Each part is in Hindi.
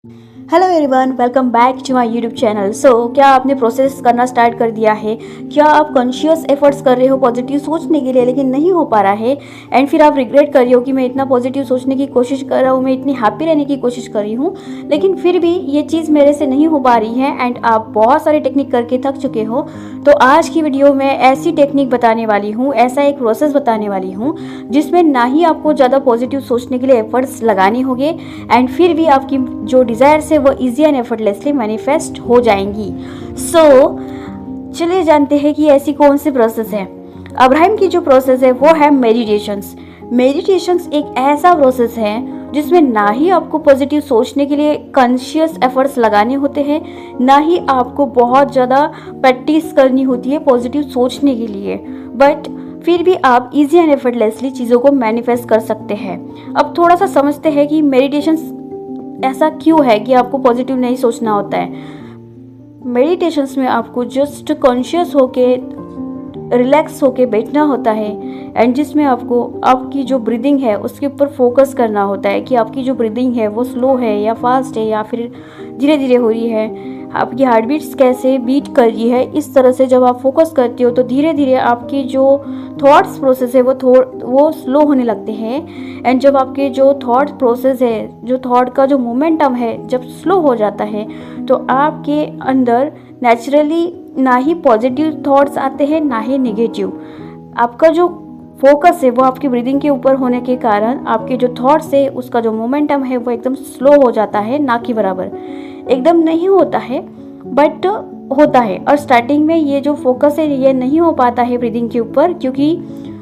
Hello everyone, welcome back to my YouTube channel. क्या आपने प्रोसेस करना स्टार्ट कर दिया है? क्या आप कॉन्शियस एफर्ट्स कर रहे हो पॉजिटिव सोचने के लिए, लेकिन नहीं हो पा रहा है एंड फिर आप रिग्रेट कर रही हो कि मैं इतना पॉजिटिव सोचने की कोशिश कर रहा हूँ, मैं इतनी हैप्पी रहने की कोशिश कर रही हूँ, लेकिन फिर भी ये चीज़ मेरे से नहीं हो पा रही है एंड आप बहुत सारी टेक्निक करके थक चुके हो। तो आज की वीडियो में ऐसी टेक्निक बताने वाली हूँ, ऐसा एक प्रोसेस बताने वाली हूँ जिसमें ना ही आपको ज़्यादा पॉजिटिव सोचने के लिए एफर्ट्स लगाने होंगे एंड फिर भी आपकी जो डिज़ायर्स है वो ईजी एंड एफर्टलेसली मैनिफेस्ट हो जाएंगी। चलिए जानते हैं कि ऐसी कौन सी प्रोसेस है। अब्राहम की जो प्रोसेस है वो है मेडिटेशंस। मेडिटेशंस एक ऐसा प्रोसेस है जिसमें ना ही आपको पॉजिटिव सोचने के लिए कॉन्शियस एफर्ट्स लगाने होते हैं, ना ही आपको बहुत ज़्यादा प्रैक्टिस करनी होती है पॉजिटिव सोचने के लिए, बट फिर भी आप इजी एंड एफर्टलेसली चीज़ों को मैनिफेस्ट कर सकते हैं। अब थोड़ा सा समझते हैं कि मेडिटेशंस ऐसा क्यों है कि आपको पॉजिटिव नहीं सोचना होता है। मेडिटेशंस में आपको जस्ट कॉन्शियस होके रिलैक्स होके बैठना होता है एंड जिसमें आपको आपकी जो ब्रीदिंग है उसके ऊपर फोकस करना होता है कि आपकी जो ब्रीदिंग है वो स्लो है या फास्ट है या फिर धीरे धीरे हो रही है, आपकी हार्ट बीट्स कैसे बीट कर रही है। इस तरह से जब आप फोकस करते हो तो धीरे धीरे आपकी जो थॉट्स प्रोसेस है वो स्लो होने लगते हैं एंड जब आपके जो थॉट प्रोसेस है, जो थॉट का जो मोमेंटम है जब स्लो हो जाता है तो आपके अंदर नेचुरली ना ही पॉजिटिव थॉट्स आते हैं ना ही नेगेटिव। आपका जो फोकस है वो आपकी ब्रीदिंग के ऊपर होने के कारण आपके जो थॉट्स है उसका जो मोमेंटम है वो एकदम स्लो हो जाता है, ना कि बराबर। एकदम नहीं होता है बट होता है। और स्टार्टिंग में ये जो फोकस है ये नहीं हो पाता है ब्रीदिंग के ऊपर, क्योंकि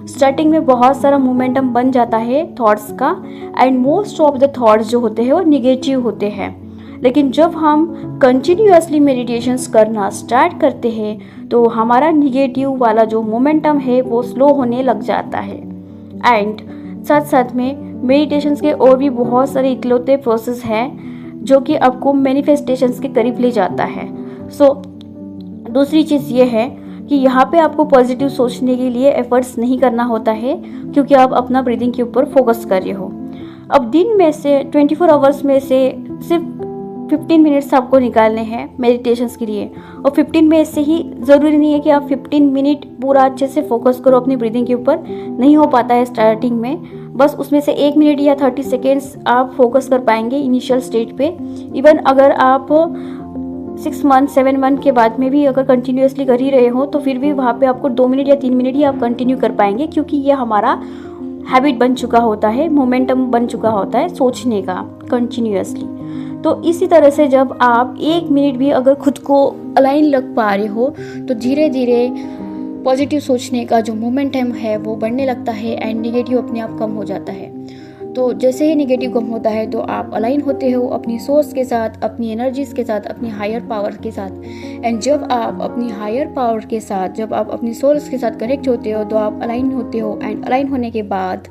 स्टार्टिंग में बहुत सारा मोमेंटम बन जाता है थॉट्स का and most of the thoughts जो होते हैं वो निगेटिव होते हैं। लेकिन जब हम कंटिन्यूअसली मेडिटेशंस करना स्टार्ट करते हैं तो हमारा निगेटिव वाला जो मोमेंटम है वो स्लो होने लग जाता है एंड साथ साथ में मेडिटेशंस के और भी बहुत सारे इकलौते प्रोसेस हैं जो कि आपको मैनिफेस्टेशंस के करीब ले जाता है। दूसरी चीज़ ये है कि यहाँ पे आपको पॉजिटिव सोचने के लिए एफर्ट्स नहीं करना होता है, क्योंकि आप अपना ब्रीदिंग के ऊपर फोकस कर रहे हो। अब दिन में से 24 आवर्स में से सिर्फ 15 मिनट्स आपको निकालने हैं मेडिटेशंस के लिए, और 15 में से ही ज़रूरी नहीं है कि आप 15 मिनट पूरा अच्छे से फोकस करो अपनी ब्रीदिंग के ऊपर। नहीं हो पाता है स्टार्टिंग में, बस उसमें से 1 मिनट या 30 सेकेंड्स आप फोकस कर पाएंगे इनिशियल स्टेज पे। इवन अगर आप 6 मंथ 7 मंथ के बाद में भी अगर कंटिन्यूसली कर ही रहे हो तो फिर भी वहाँ पे आपको 2 मिनट या 3 मिनट ही आप कंटिन्यू कर पाएंगे, क्योंकि ये हमारा हैबिट बन चुका होता है, मोमेंटम बन चुका होता है सोचने का कंटिन्यूसली। तो इसी तरह से जब आप 1 मिनट भी अगर खुद को अलाइन लग पा रहे हो तो धीरे धीरे पॉजिटिव सोचने का जो मोमेंटम है वो बढ़ने लगता है एंड नेगेटिव अपने आप कम हो जाता है। तो जैसे ही नेगेटिव कम होता है तो आप अलाइन होते हो अपनी सोर्स के साथ, अपनी एनर्जीज़ के साथ, अपनी हायर पावर के साथ। एंड जब आप अपनी हायर पावर के साथ, जब आप अपनी सोर्स के साथ कनेक्ट होते हो तो आप अलाइन होते हो एंड अलाइन होने के बाद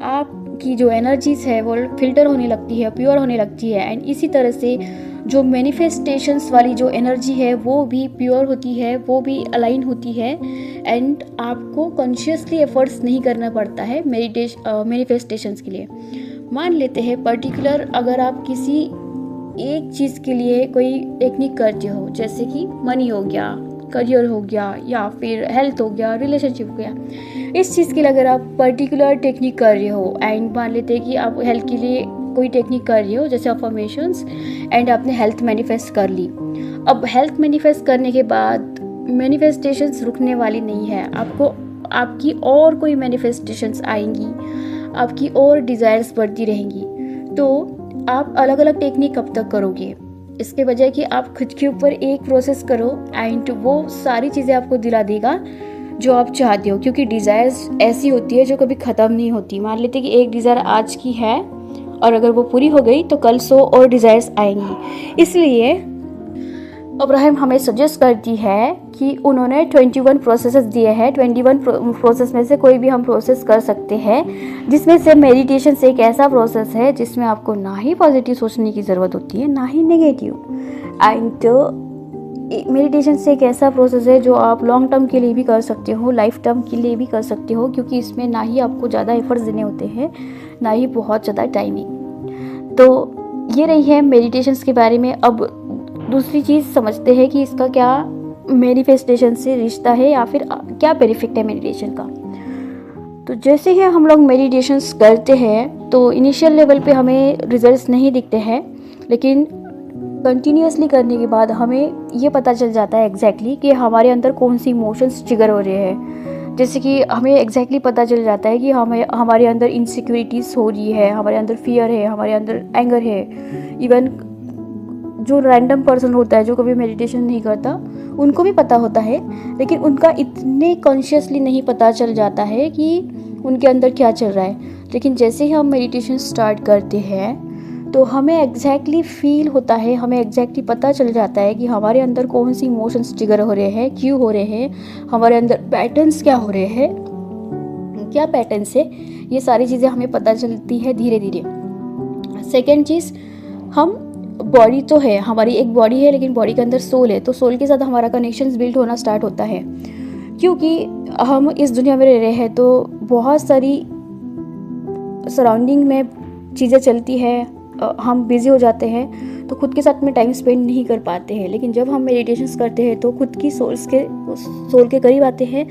आपकी जो एनर्जीज़ है वो फिल्टर होने लगती है, प्योर होने लगती है एंड इसी तरह से जो मैनिफेस्टेशंस वाली जो एनर्जी है वो भी प्योर होती है, वो भी अलाइन होती है एंड आपको कॉन्शियसली एफर्ट्स नहीं करना पड़ता है मैनिफेस्टेशंस के लिए। मान लेते हैं पर्टिकुलर अगर आप किसी एक चीज़ के लिए कोई टेक्निक करते हो, जैसे कि मनी हो गया, करियर हो गया या फिर हेल्थ हो गया, रिलेशनशिप हो गया, इस चीज़ के लिए अगर आप पर्टिकुलर टेक्निक कर रहे हो एंड मान लेते हैं कि आप हेल्थ के लिए कोई टेक्निक कर रही हो जैसे अफर्मेशंस एंड आपने हेल्थ मैनिफेस्ट कर ली। अब हेल्थ मैनिफेस्ट करने के बाद मैनिफेस्टेशंस रुकने वाली नहीं है, आपको आपकी और कोई मैनिफेस्टेशंस आएंगी, आपकी और डिज़ायर्स बढ़ती रहेंगी। तो आप अलग अलग टेक्निक कब तक करोगे, इसके बजाय कि आप खुद के ऊपर एक प्रोसेस करो एंड वो सारी चीज़ें आपको दिला देगा जो आप चाहते हो, क्योंकि डिज़ायर्स ऐसी होती है जो कभी ख़त्म नहीं होती। मान लेते कि एक डिज़ायर आज की है और अगर वो पूरी हो गई तो कल 100 और डिज़ायर्स आएंगी। इसलिए अब्राहम हमें सजेस्ट करती है कि उन्होंने 21 प्रोसेसेस दिए हैं। 21 प्रोसेस में से कोई भी हम प्रोसेस कर सकते हैं, जिसमें से मेडिटेशन से एक ऐसा प्रोसेस है जिसमें आपको ना ही पॉजिटिव सोचने की ज़रूरत होती है ना ही नेगेटिव। एंड मेडिटेशन से एक ऐसा प्रोसेस है जो आप लॉन्ग टर्म के लिए भी कर सकते हो, लाइफ टर्म के लिए भी कर सकते हो, क्योंकि इसमें ना ही आपको ज़्यादा एफर्ट्स देने होते हैं ना ही बहुत ज़्यादा टाइमिंग। तो ये रही है मेडिटेशंस के बारे में। अब दूसरी चीज़ समझते हैं कि इसका क्या मैनिफेस्टेशन से रिश्ता है या फिर क्या बेनिफिट है मेडिटेशन का। तो जैसे ही हम लोग मेडिटेशंस करते हैं तो इनिशियल लेवल पे हमें रिजल्ट्स नहीं दिखते हैं, लेकिन कंटिन्यूसली करने के बाद हमें ये पता चल जाता है एग्जैक्टली कि हमारे अंदर कौन सी इमोशंस ट्रिगर हो रहे हैं। जैसे कि हमें एग्जैक्टली पता चल जाता है कि हमारे अंदर इनसिक्योरिटीज़ हो रही है, हमारे अंदर फियर है, हमारे अंदर एंगर है। इवन जो रैंडम पर्सन होता है जो कभी मेडिटेशन नहीं करता, उनको भी पता होता है, लेकिन उनका इतने कॉन्शियसली नहीं पता चल जाता है कि उनके अंदर क्या चल रहा है। लेकिन जैसे ही हम मेडिटेशन स्टार्ट करते हैं तो हमें एग्जैक्टली फील होता है, हमें एग्जैक्टली पता चल जाता है कि हमारे अंदर कौन सी इमोशंस ट्रिगर हो रहे हैं, क्यों हो रहे हैं, हमारे अंदर पैटर्न्स क्या हो रहे हैं, क्या पैटर्न्स है, ये सारी चीज़ें हमें पता चलती है धीरे धीरे। सेकेंड चीज़, हम बॉडी तो है, हमारी एक बॉडी है, लेकिन बॉडी के अंदर सोल है, तो सोल के साथ हमारा कनेक्शंस बिल्ड होना स्टार्ट होता है। क्योंकि हम इस दुनिया में रह रहे हैं तो बहुत सारी सराउंडिंग में चीज़ें चलती है, हम बिज़ी हो जाते हैं तो खुद के साथ में टाइम स्पेंड नहीं कर पाते हैं। लेकिन जब हम मेडिटेशंस करते हैं तो खुद की सोल के करीब आते हैं,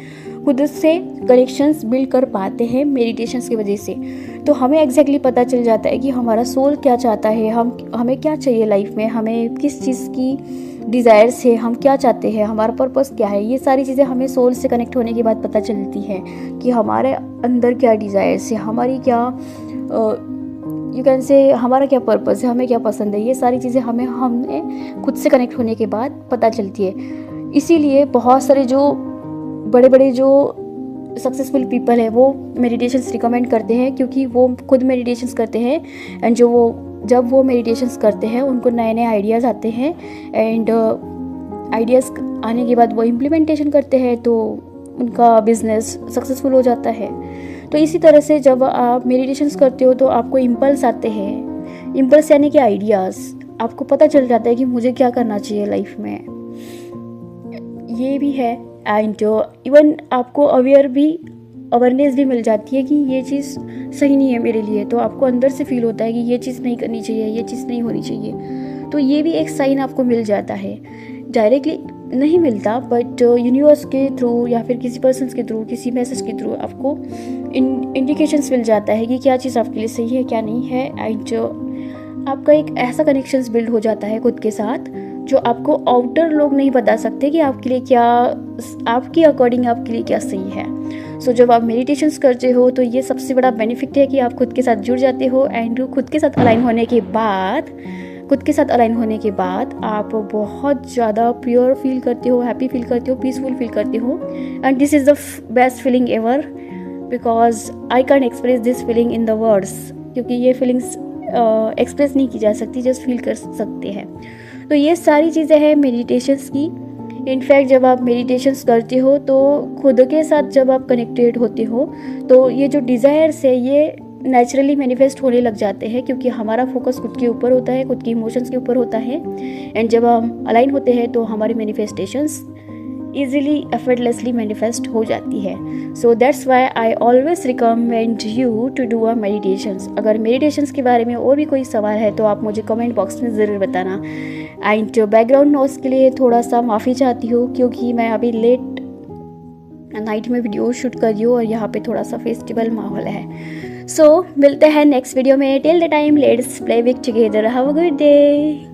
खुद से कनेक्शंस बिल्ड कर पाते हैं मेडिटेशंस की वजह से। तो हमें एग्जैक्टली पता चल जाता है कि हमारा सोल क्या चाहता है, हमें क्या चाहिए लाइफ में, हमें किस चीज़ की डिज़ायर्स है, हम क्या चाहते हैं, हमारा पर्पस क्या है। ये सारी चीज़ें हमें सोल से कनेक्ट होने के बाद पता चलती है कि हमारे अंदर क्या डिज़ायर्स है, हमारी क्या यू कैन से हमारा क्या पर्पस है, हमें क्या पसंद है। ये सारी चीज़ें हमने खुद से कनेक्ट होने के बाद पता चलती है। इसीलिए बहुत सारे जो बड़े बड़े जो सक्सेसफुल पीपल है वो मेडिटेशंस रिकमेंड करते हैं, क्योंकि वो खुद मेडिटेशंस करते हैं एंड जब वो मेडिटेशंस करते हैं उनको नए नए आइडियाज़ आते हैं एंड आइडियाज़ आने के बाद वो इम्प्लीमेंटेशन करते हैं तो उनका बिजनेस सक्सेसफुल हो जाता है। तो इसी तरह से जब आप मेडिटेशंस करते हो तो आपको इम्पल्स आते हैं, इम्पल्स यानी कि आइडियाज़, आपको पता चल जाता है कि मुझे क्या करना चाहिए लाइफ में, ये भी है। एंड इवन आपको अवेयरनेस भी मिल जाती है कि ये चीज़ सही नहीं है मेरे लिए, तो आपको अंदर से फील होता है कि ये चीज़ नहीं करनी चाहिए, ये चीज़ नहीं होनी चाहिए। तो ये भी एक साइन आपको मिल जाता है, डायरेक्टली नहीं मिलता बट यूनिवर्स के थ्रू या फिर किसी पर्सन के थ्रू, किसी मैसेज के थ्रू आपको इंडिकेशंस मिल जाता है कि क्या चीज़ आपके लिए सही है क्या नहीं है। एंड आपका एक ऐसा कनेक्शंस बिल्ड हो जाता है खुद के साथ जो आपको आउटर लोग नहीं बता सकते कि आपके लिए क्या, आपके अकॉर्डिंग आपके लिए क्या सही है। सो जब आप मेडिटेशंस करते हो तो ये सबसे बड़ा बेनिफिट है कि आप खुद के साथ जुड़ जाते हो एंड खुद के साथ अलाइन होने के बाद आप बहुत ज़्यादा प्योर फील करते हो, हैप्पी फील करते हो, पीसफुल फील करते हो। And this is the best feeling ever, because I can express this feeling in the words, क्योंकि ये फीलिंग्स एक्सप्रेस नहीं की जा सकती, जस्ट फील कर सकते हैं। तो ये सारी चीज़ें हैं मेडिटेशंस की। इनफैक्ट जब आप मेडिटेशंस करते हो तो खुद के साथ जब आप कनेक्टेड होते हो तो ये जो डिज़ायर्स है ये नेचुरली मैनिफेस्ट होने लग जाते हैं, क्योंकि हमारा फोकस खुद के ऊपर होता है, खुद के इमोशंस के ऊपर होता है। एंड जब हम अलाइन होते हैं तो हमारी मैनिफेस्टेशंस ईजिली एफर्टलेसली मैनिफेस्ट हो जाती है। So that's why I always recommend you to do a meditations. अगर मेडिटेशंस के बारे में और भी कोई सवाल है तो आप मुझे कमेंट बॉक्स में ज़रूर बताना। एंड बैकग्राउंड नॉइस के लिए थोड़ा सा माफ़ी चाहती हूँ, क्योंकि मैं अभी लेट नाइट में वीडियो शूट कर रही हूँ और यहाँ पे थोड़ा सा फेस्टिवल माहौल है। सो मिलते हैं नेक्स्ट वीडियो में। Till the time let's play with together, have a good day.